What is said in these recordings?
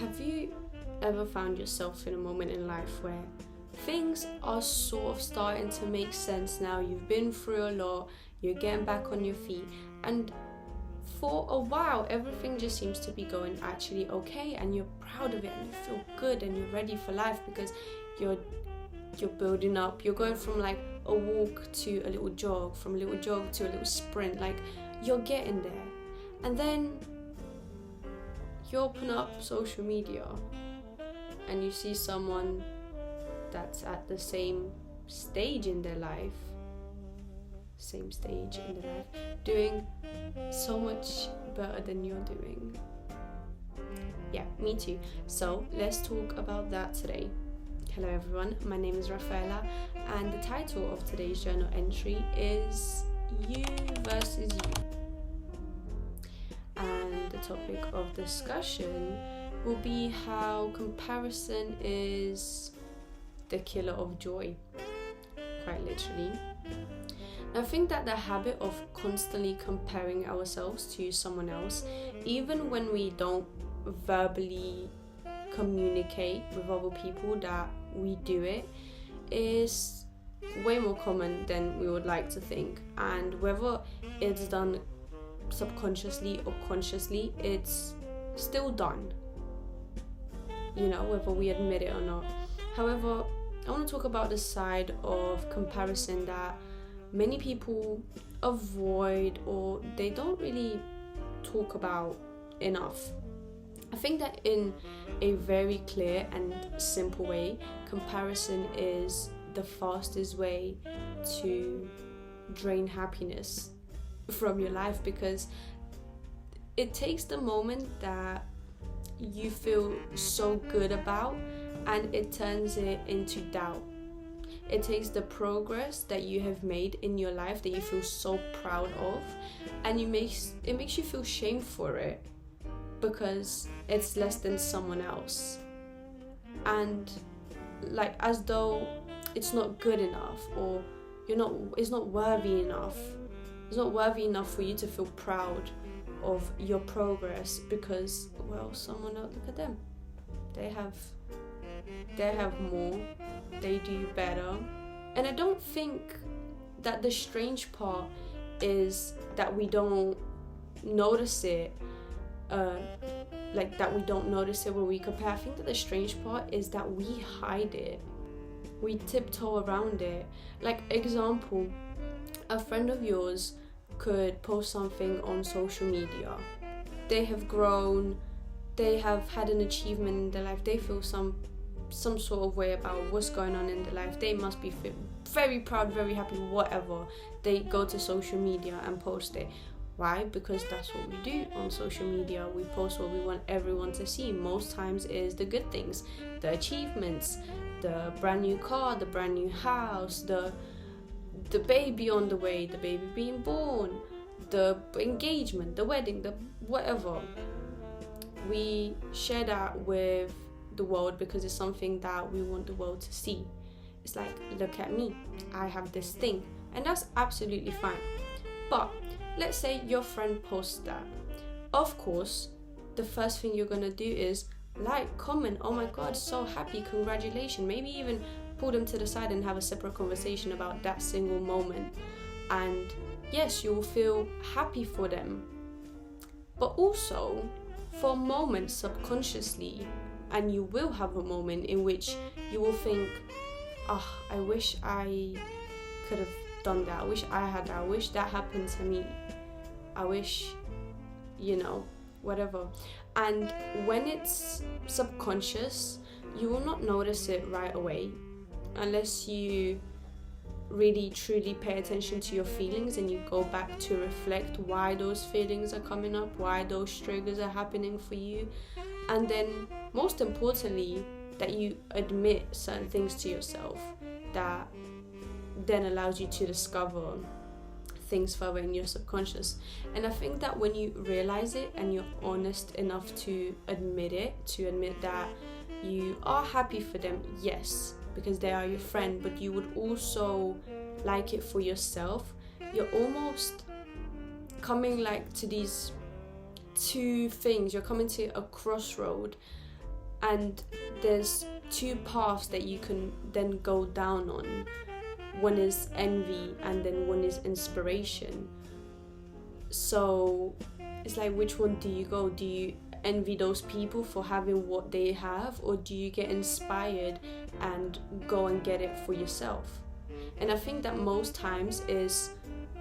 Have you ever found yourself in a moment in life where things are sort of starting to make sense now? You've been through a lot, you're getting back on your feet, and for a while everything just seems to be going actually okay, and you're proud of it and you feel good and you're ready for life because you're building up. You're going from like a walk to a little jog, from a little jog to a little sprint, like you're getting there. And then you open up social media and you see someone that's at the same stage in their life, doing so much better than you're doing. Yeah, me too. So let's talk about that today. Hello everyone, my name is Rafaela, and the title of today's journal entry is You versus You. And the topic of discussion will be how comparison is the killer of joy, quite literally. I think that the habit of constantly comparing ourselves to someone else, even when we don't verbally communicate with other people that we do it, is way more common than we would like to think. And whether it's done subconsciously or consciously, it's still done, whether we admit it or not. However, I want to talk about the side of comparison that many people avoid or they don't really talk about enough. I think that in a very clear and simple way, comparison is the fastest way to drain happiness from your life, because it takes the moment that you feel so good about and it turns it into doubt. It takes the progress that you have made in your life that you feel so proud of, and it makes you feel shame for it because it's less than someone else, and like as though it's not good enough, or it's not worthy enough. It's not worthy enough for you to feel proud of your progress because, well, someone else, look at them. They have more, they do better. And I don't think that the strange part is that we don't notice it, that we don't notice it when we compare. I think that the strange part is that we hide it. We tiptoe around it. Like, example, a friend of yours could post something on social media. They have grown, they have had an achievement in their life, they feel some sort of way about what's going on in their life. They must be very proud, very happy, whatever. They go to social media and post it. Why? Because that's what we do on social media. We post what we want everyone to see. Most times is the good things, the achievements, the brand new car, the brand new house, the baby on the way, the baby being born, the engagement, the wedding, the whatever. We share that with the world because it's something that we want the world to see. It's like, look at me, I have this thing, and that's absolutely fine. But let's say your friend posts that. Of course, the first thing you're gonna do is like, comment, oh my god, so happy, congratulations. Maybe even pull them to the side and have a separate conversation about that single moment. And yes, you will feel happy for them, but also for a moment subconsciously, and you will have a moment in which you will think, I wish I could have done that, I wish I had that, I wish that happened to me, I wish, whatever. And when it's subconscious, you will not notice it right away unless you really truly pay attention to your feelings and you go back to reflect why those feelings are coming up, why those triggers are happening for you. And then most importantly, that you admit certain things to yourself that then allows you to discover things further in your subconscious. And I think that when you realize it and you're honest enough to admit that you are happy for them, yes, because they are your friend, but you would also like it for yourself, you're almost coming like to these two things, you're coming to a crossroad, And there's two paths that you can then go down on. One is envy and then one is inspiration. So it's like, which one do you go? Do you envy those people for having what they have, or do you get inspired and go and get it for yourself? And I think that most times is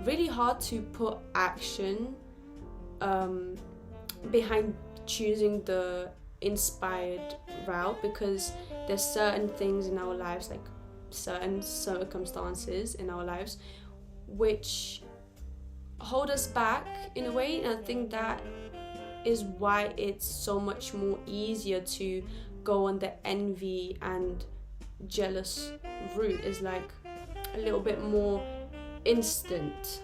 really hard to put action behind choosing the inspired route, because there's certain things in our lives, like certain circumstances in our lives, which hold us back in a way. And I think that is why it's so much more easier to go on the envy and jealous route. Is like a little bit more instant,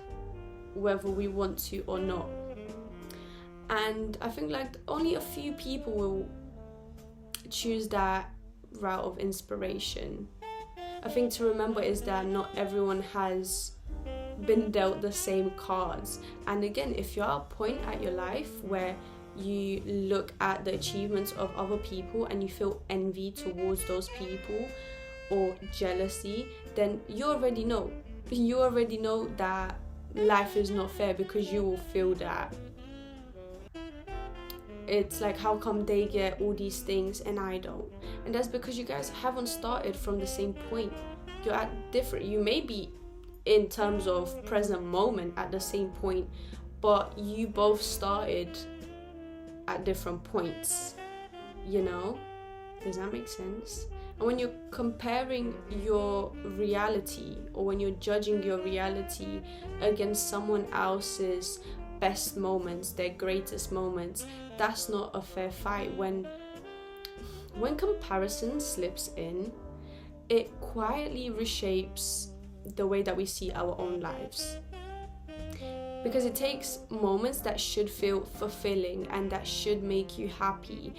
whether we want to or not. And I think like only a few people will choose that route of inspiration. I think to remember is that not everyone has been dealt the same cards. And again, if you're at a point at your life where you look at the achievements of other people and you feel envy towards those people or jealousy, then you already know that life is not fair, because you will feel that. It's like, how come they get all these things and I don't? And that's because you guys haven't started from the same point. You're at different, you may be in terms of present moment at the same point, but you both started at different points, you know? Does that make sense? And when you're comparing your reality, or when you're judging your reality against someone else's best moments, their greatest moments, that's not a fair fight. When comparison slips in, it quietly reshapes the way that we see our own lives, because it takes moments that should feel fulfilling and that should make you happy,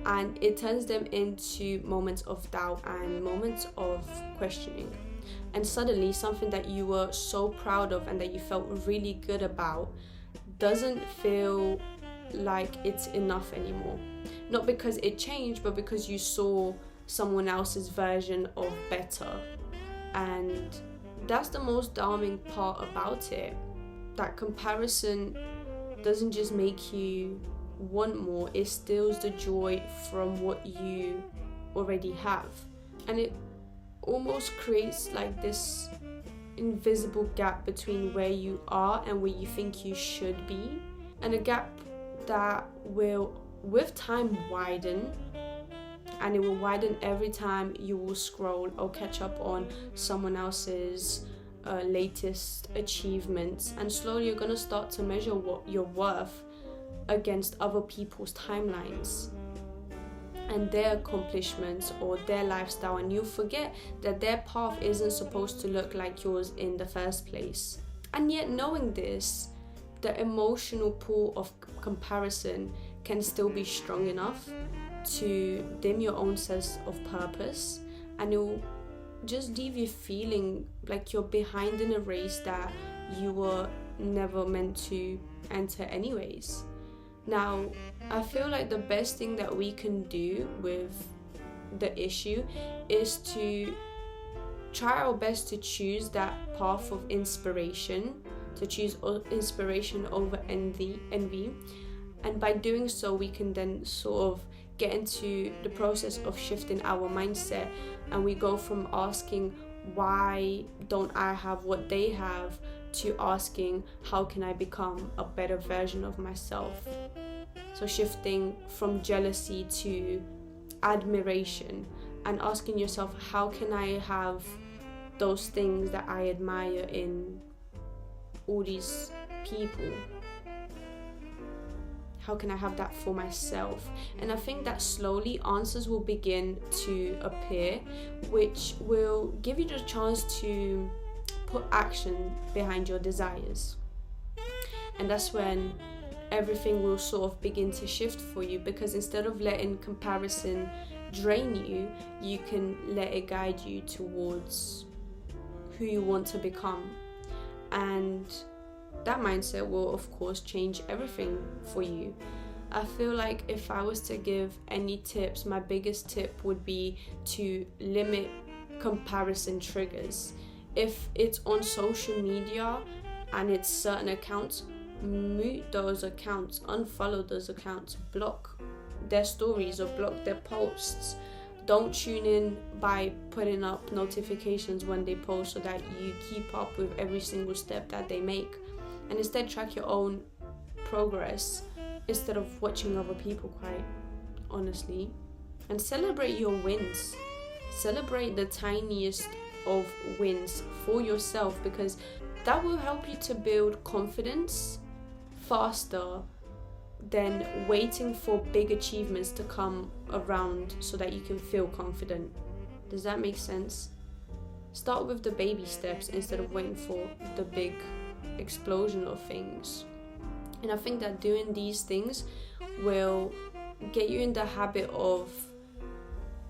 and it turns them into moments of doubt and moments of questioning. And suddenly something that you were so proud of and that you felt really good about doesn't feel like it's enough anymore. Not because it changed, but because you saw someone else's version of better. And that's the most damning part about it. That comparison doesn't just make you want more, it steals the joy from what you already have. And it almost creates like this invisible gap between where you are and where you think you should be. And a gap that will, with time, widen. And it will widen every time you will scroll or catch up on someone else's latest achievements, and slowly you're gonna start to measure what your worth against other people's timelines and their accomplishments or their lifestyle, and you forget that their path isn't supposed to look like yours in the first place. And yet, knowing this, the emotional pull of comparison can still be strong enough to dim your own sense of purpose, and it will just leave you feeling like you're behind in a race that you were never meant to enter anyways. Now, I feel like the best thing that we can do with the issue is to try our best to choose that path of inspiration, to choose inspiration over envy. And by doing so, we can then sort of get into the process of shifting our mindset, and we go from asking, why don't I have what they have, to asking, how can I become a better version of myself? So shifting from jealousy to admiration, and asking yourself, how can I have those things that I admire in all these people? How can I have that for myself? And I think that slowly answers will begin to appear, which will give you the chance to put action behind your desires. And that's when everything will sort of begin to shift for you, because instead of letting comparison drain you, you can let it guide you towards who you want to become. And that mindset will of course change everything for you. I feel like if I was to give any tips, my biggest tip would be to limit comparison triggers. If it's on social media and it's certain accounts, mute those accounts, unfollow those accounts, block their stories or block their posts. Don't tune in by putting up notifications when they post so that you keep up with every single step that they make, and instead track your own progress instead of watching other people, quite honestly. And celebrate your wins. Celebrate the tiniest of wins for yourself, because that will help you to build confidence faster than waiting for big achievements to come around so that you can feel confident. Does that make sense? Start with the baby steps instead of waiting for the big explosion of things. And I think that doing these things will get you in the habit of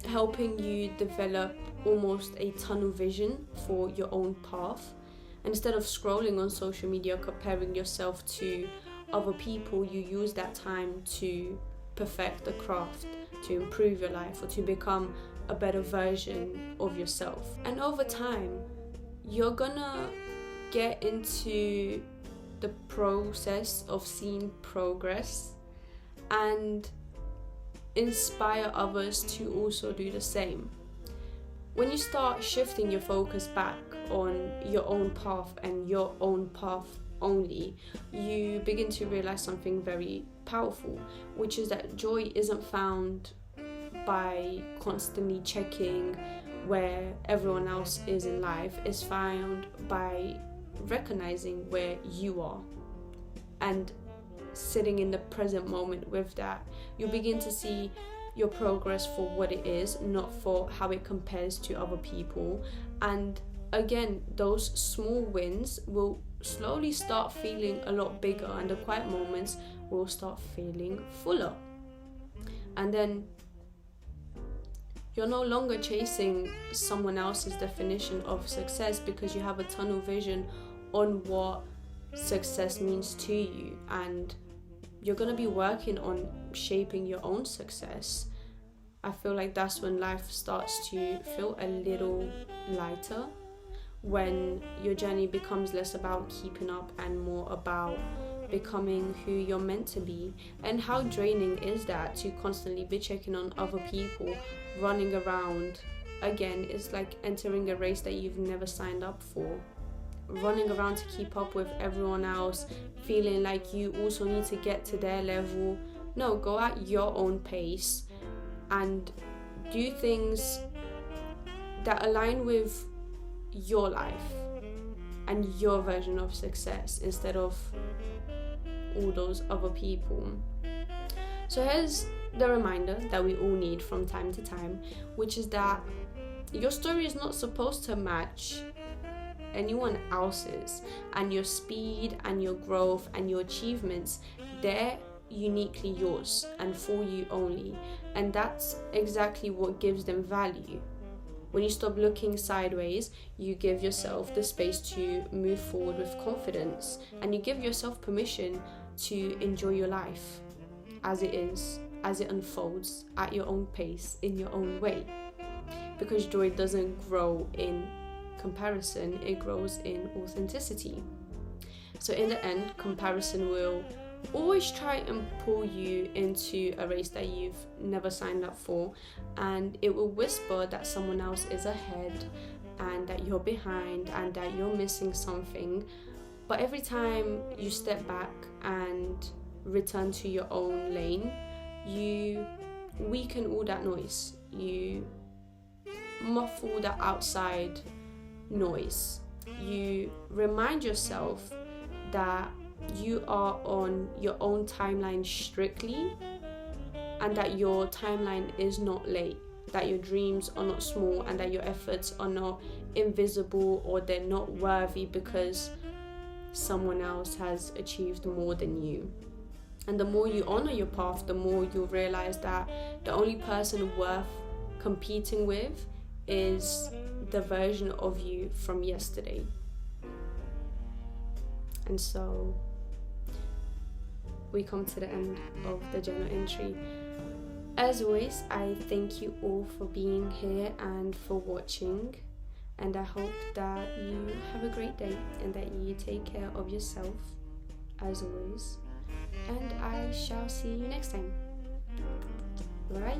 helping you develop almost a tunnel vision for your own path. And instead of scrolling on social media, comparing yourself to other people, you use that time to perfect the craft, to improve your life, or to become a better version of yourself. And over time, you're gonna get into the process of seeing progress and inspire others to also do the same. When you start shifting your focus back on your own path and your own path only, you begin to realize something very powerful, which is that joy isn't found by constantly checking where everyone else is in life. It's found by recognizing where you are and sitting in the present moment with that. You begin to see your progress for what it is, not for how it compares to other people. And again, those small wins will slowly start feeling a lot bigger, and the quiet moments will start feeling fuller. And then you're no longer chasing someone else's definition of success, because you have a tunnel vision on what success means to you, and you're going to be working on shaping your own success. I feel like that's when life starts to feel a little lighter, when your journey becomes less about keeping up and more about becoming who you're meant to be. And how draining is that, to constantly be checking on other people, running around. Again, it's like entering a race that you've never signed up for, running around to keep up with everyone else, feeling like you also need to get to their level. No, go at your own pace and do things that align with your life and your version of success instead of all those other people. So here's the reminder that we all need from time to time, which is that your story is not supposed to match anyone else's, and your speed and your growth and your achievements, they're uniquely yours and for you only. And that's exactly what gives them value. When you stop looking sideways, you give yourself the space to move forward with confidence, and you give yourself permission to enjoy your life as it is, as it unfolds at your own pace, in your own way. Because joy doesn't grow in comparison, it grows in authenticity. So in the end, comparison will always try and pull you into a race that you've never signed up for, and it will whisper that someone else is ahead and that you're behind and that you're missing something. But every time you step back and return to your own lane, you weaken all that noise, you muffle that outside noise, you remind yourself that you are on your own timeline strictly, and that your timeline is not late, that your dreams are not small, and that your efforts are not invisible or they're not worthy because someone else has achieved more than you. And the more you honor your path, the more you'll realize that the only person worth competing with is the version of you from yesterday. And so we come to the end of the journal entry. As always, I thank you all for being here and for watching, and I hope that you have a great day and that you take care of yourself as always, and I shall see you next time. Bye.